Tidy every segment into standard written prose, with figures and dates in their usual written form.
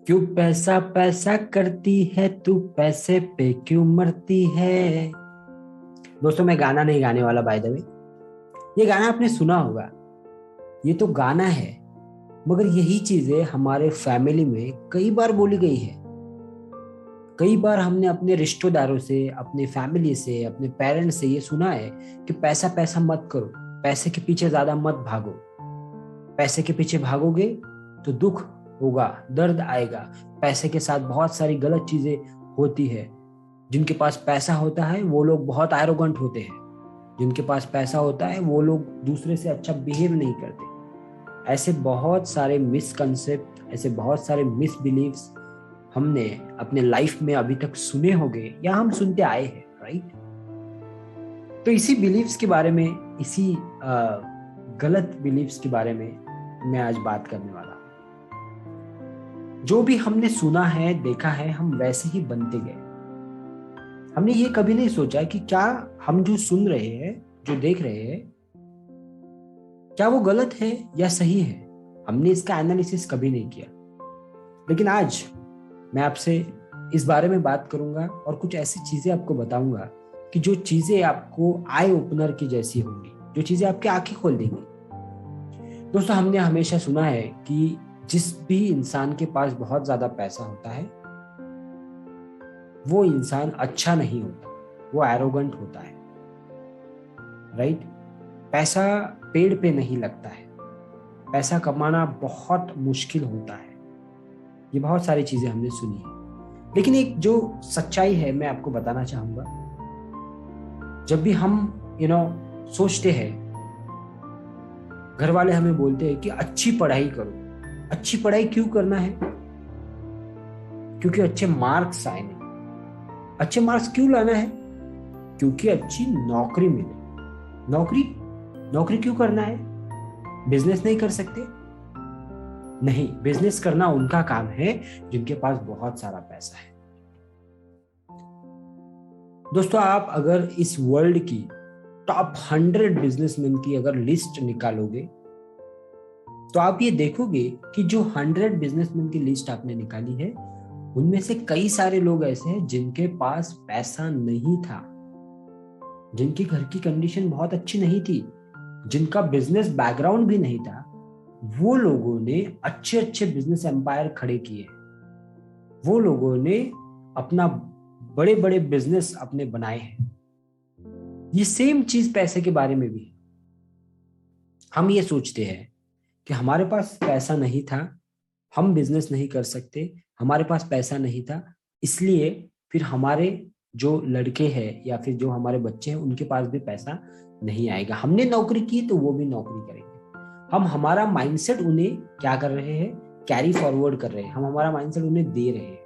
क्यों पैसा पैसा करती है तू, पैसे पे क्यों मरती है। दोस्तों, मैं गाना नहीं गाने वाला, बाय द वे। ये गाना आपने सुना होगा। ये तो गाना है, मगर यही चीजें हमारे फैमिली में कई बार बोली गई है। कई बार हमने अपने रिश्तेदारों से, अपने फैमिली से, अपने पेरेंट्स से ये सुना है कि पैसा पैसा मत करो, पैसे के पीछे ज्यादा मत भागो। पैसे के पीछे भागोगे तो दुख होगा, दर्द आएगा। पैसे के साथ बहुत सारी गलत चीजें होती है। जिनके पास पैसा होता है वो लोग बहुत एरोगेंट होते हैं। जिनके पास पैसा होता है वो लोग दूसरे से अच्छा बिहेव नहीं करते। ऐसे बहुत सारे मिसकंसेप्ट, ऐसे बहुत सारे मिसबिलीव्स हमने अपने लाइफ में अभी तक सुने होंगे या हम सुनते आए हैं, राइट। तो इसी बिलीव्स के बारे में, इसी गलत बिलीव्स के बारे में मैं आज बात करने वाला हूं। जो भी हमने सुना है, देखा है, हम वैसे ही बनते गए। हमने ये कभी नहीं सोचा कि क्या हम जो सुन रहे हैं, जो देख रहे हैं, क्या वो गलत है या सही है। हमने इसका एनालिसिस कभी नहीं किया। लेकिन आज मैं आपसे इस बारे में बात करूंगा और कुछ ऐसी चीजें आपको बताऊंगा कि जो चीजें आपको आई ओपनर की जैसी होंगी, जो चीजें आपकी आंखें खोल देंगी। दोस्तों, हमने हमेशा सुना है कि जिस भी इंसान के पास बहुत ज्यादा पैसा होता है वो इंसान अच्छा नहीं होता, वो एरोगेंट होता है, राइट। पैसा पेड़ पे नहीं लगता है। पैसा कमाना बहुत मुश्किल होता है। ये बहुत सारी चीजें हमने सुनी है। लेकिन एक जो सच्चाई है मैं आपको बताना चाहूंगा। जब भी हम सोचते हैं, घर वाले हमें बोलते हैं कि अच्छी पढ़ाई करो। अच्छी पढ़ाई क्यों करना है? क्योंकि अच्छे मार्क्स आए नहीं। अच्छे मार्क्स क्यों लाना है? क्योंकि अच्छी नौकरी मिले। नौकरी नौकरी क्यों करना है? बिजनेस नहीं कर सकते? नहीं, बिजनेस करना उनका काम है जिनके पास बहुत सारा पैसा है। दोस्तों, आप अगर इस वर्ल्ड की टॉप 100 बिजनेसमैन की अगर लिस्ट निकालोगे तो आप ये देखोगे कि जो 100 बिजनेसमैन की लिस्ट आपने निकाली है उनमें से कई सारे लोग ऐसे हैं जिनके पास पैसा नहीं था, जिनकी घर की कंडीशन बहुत अच्छी नहीं थी, जिनका बिजनेस बैकग्राउंड भी नहीं था। वो लोगों ने अच्छे अच्छे बिजनेस एम्पायर खड़े किए। वो लोगों ने अपना बड़े बड़े बिजनेस अपने बनाए हैं। ये सेम चीज पैसे के बारे में भी है। हम ये सोचते हैं कि हमारे पास पैसा नहीं था, हम बिजनेस नहीं कर सकते, हमारे पास पैसा नहीं था, इसलिए फिर हमारे जो लड़के हैं या फिर जो हमारे बच्चे हैं उनके पास भी पैसा नहीं आएगा। हमने नौकरी की तो वो भी नौकरी करेंगे। हम हमारा माइंडसेट उन्हें क्या कर रहे हैं? कैरी फॉरवर्ड कर रहे हैं। हम हमारा माइंडसेट उन्हें दे रहे हैं।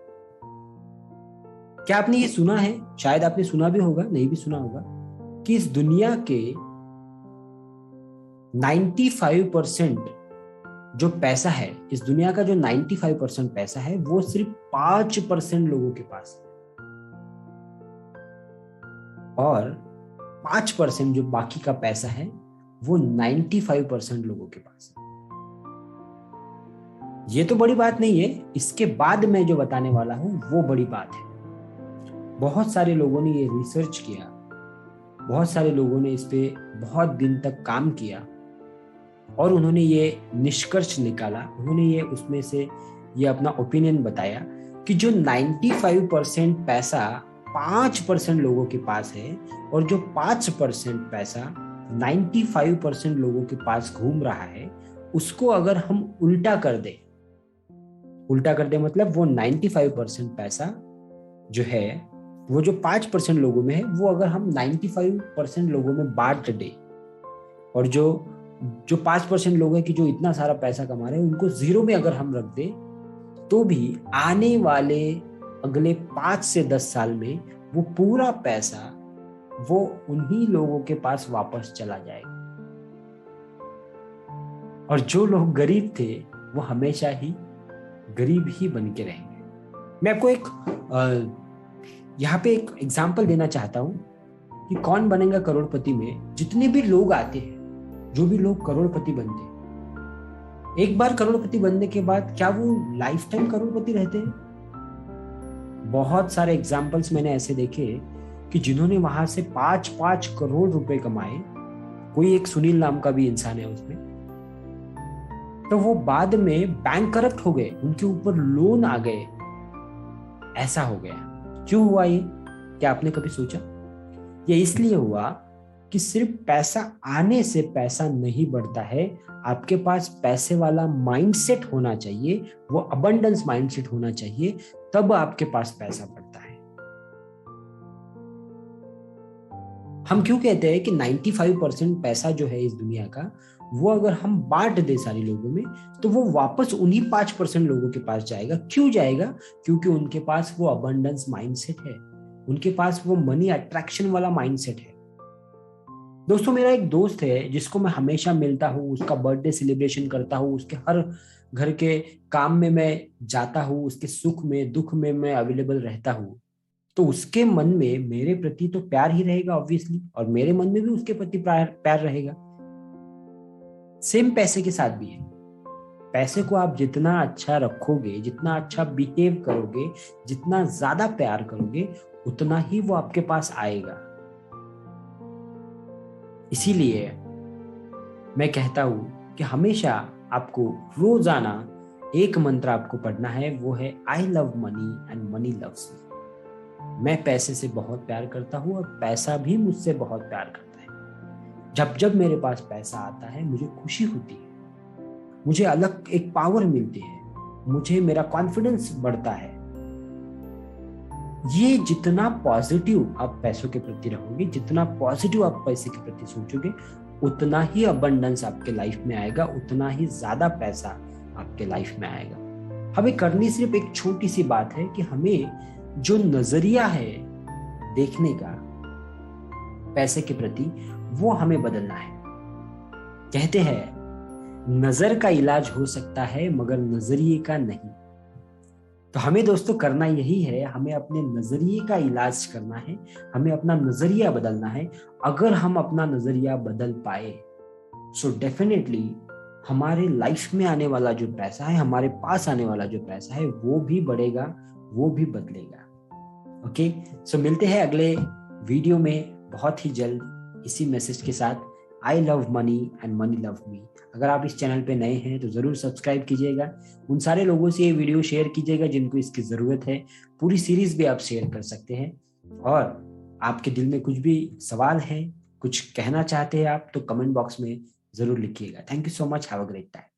क्या आपने ये सुना है? शायद आपने सुना भी होगा, नहीं भी सुना होगा, कि इस दुनिया के 95% जो पैसा है, इस दुनिया का जो 95% पैसा है वो सिर्फ 5% लोगों के पास है। और 5% जो बाकी का पैसा है वो 95% लोगों के पास है। ये तो बड़ी बात नहीं है, इसके बाद मैं जो बताने वाला हूं वो बड़ी बात है। बहुत सारे लोगों ने ये रिसर्च किया, बहुत सारे लोगों ने इस पे बहुत दिन तक काम किया और उन्होंने ये निष्कर्ष निकाला, उन्होंने ये उसमें से ये अपना ओपिनियन बताया कि जो 95% पैसा 5% लोगों के पास है और जो 5% पैसा 95% लोगों के पास घूम रहा है, उसको अगर हम उल्टा कर दे, उल्टा कर दे मतलब वो 95% पैसा जो है वो जो 5% लोगों में है वो अगर हम 95% लोगों में बांट दे और जो 5% लोग हैं कि जो इतना सारा पैसा कमा रहे हैं उनको जीरो में अगर हम रख दे तो भी आने वाले अगले 5 से 10 साल में वो पूरा पैसा वो उन्हीं लोगों के पास वापस चला जाएगा। और जो लोग गरीब थे वो हमेशा ही गरीब ही बन के रहेंगे। मैं आपको यहाँ पे एक एग्जाम्पल देना चाहता हूँ कि कौन बनेगा करोड़पति में जितने भी लोग आते हैं, जो भी लोग करोड़पति बनते हैं, एक बार करोड़पति बनने के बाद क्या वो लाइफ टाइम करोड़पति रहते हैं? बहुत सारे एग्जाम्पल्स मैंने ऐसे देखे कि जिन्होंने वहां से 5-5 करोड़ रुपए कमाए, कोई एक सुनील नाम का भी इंसान है उसमें, तो वो बाद में बैंक करप्ट हो गए, उनके ऊपर लोन आ गए, ऐसा हो गया। क्यों हुआ ये? क्या आपने कभी सोचा? ये इसलिए हुआ कि सिर्फ पैसा आने से पैसा नहीं बढ़ता है, आपके पास पैसे वाला माइंडसेट होना चाहिए, वो अबंडेंस माइंडसेट होना चाहिए, तब आपके पास पैसा बढ़ता है। हम क्यों कहते हैं कि 95% पैसा जो है इस दुनिया का, वो अगर हम बांट दे सारे लोगों में तो वो वापस उन्हीं 5% लोगों के पास जाएगा। क्यों जाएगा? क्योंकि उनके पास वो अबंडेंस माइंडसेट है, उनके पास वो मनी अट्रैक्शन वाला माइंडसेट है। दोस्तों, मेरा एक दोस्त है जिसको मैं हमेशा मिलता हूँ, उसका बर्थडे सेलिब्रेशन करता हूँ, उसके हर घर के काम में मैं जाता हूँ, उसके सुख में दुख में मैं अवेलेबल रहता हूँ। तो उसके मन में मेरे प्रति तो प्यार ही रहेगा ऑब्वियसली, और मेरे मन में भी उसके प्रति प्यार रहेगा। सेम पैसे के साथ भी है। पैसे को आप जितना अच्छा रखोगे, जितना अच्छा बिहेव करोगे, जितना ज्यादा प्यार करोगे, उतना ही वो आपके पास आएगा। इसीलिए मैं कहता हूं कि हमेशा आपको रोजाना एक मंत्र आपको पढ़ना है, वो है I love money and money loves me. मैं पैसे से बहुत प्यार करता हूं और पैसा भी मुझसे बहुत प्यार करता है। जब जब मेरे पास पैसा आता है मुझे खुशी होती है, मुझे अलग एक पावर मिलती है, मुझे मेरा कॉन्फिडेंस बढ़ता है। ये जितना पॉजिटिव आप पैसों के प्रति रहोगे, जितना पॉजिटिव आप पैसे के प्रति सोचोगे, उतना ही अबंडेंस आपके लाइफ में आएगा, उतना ही ज्यादा पैसा आपके लाइफ में आएगा। हमें करनी सिर्फ एक छोटी सी बात है कि हमें जो नजरिया है देखने का पैसे के प्रति, वो हमें बदलना है। कहते हैं नजर का इलाज हो सकता है मगर नजरिए का नहीं। तो हमें दोस्तों करना यही है, हमें अपने नजरिए का इलाज करना है, हमें अपना नजरिया बदलना है। अगर हम अपना नजरिया बदल पाए सो डेफिनेटली हमारे लाइफ में आने वाला जो पैसा है, हमारे पास आने वाला जो पैसा है, वो भी बढ़ेगा, वो भी बदलेगा। ओके, सो मिलते हैं अगले वीडियो में बहुत ही जल्द इसी मैसेज के साथ। I love money and money love me. अगर आप इस चैनल पे नए हैं तो जरूर सब्सक्राइब कीजिएगा, उन सारे लोगों से ये वीडियो शेयर कीजिएगा जिनको इसकी जरूरत है। पूरी सीरीज भी आप शेयर कर सकते हैं। और आपके दिल में कुछ भी सवाल है, कुछ कहना चाहते हैं आप, तो कमेंट बॉक्स में जरूर लिखिएगा। Thank you so much, have a great time.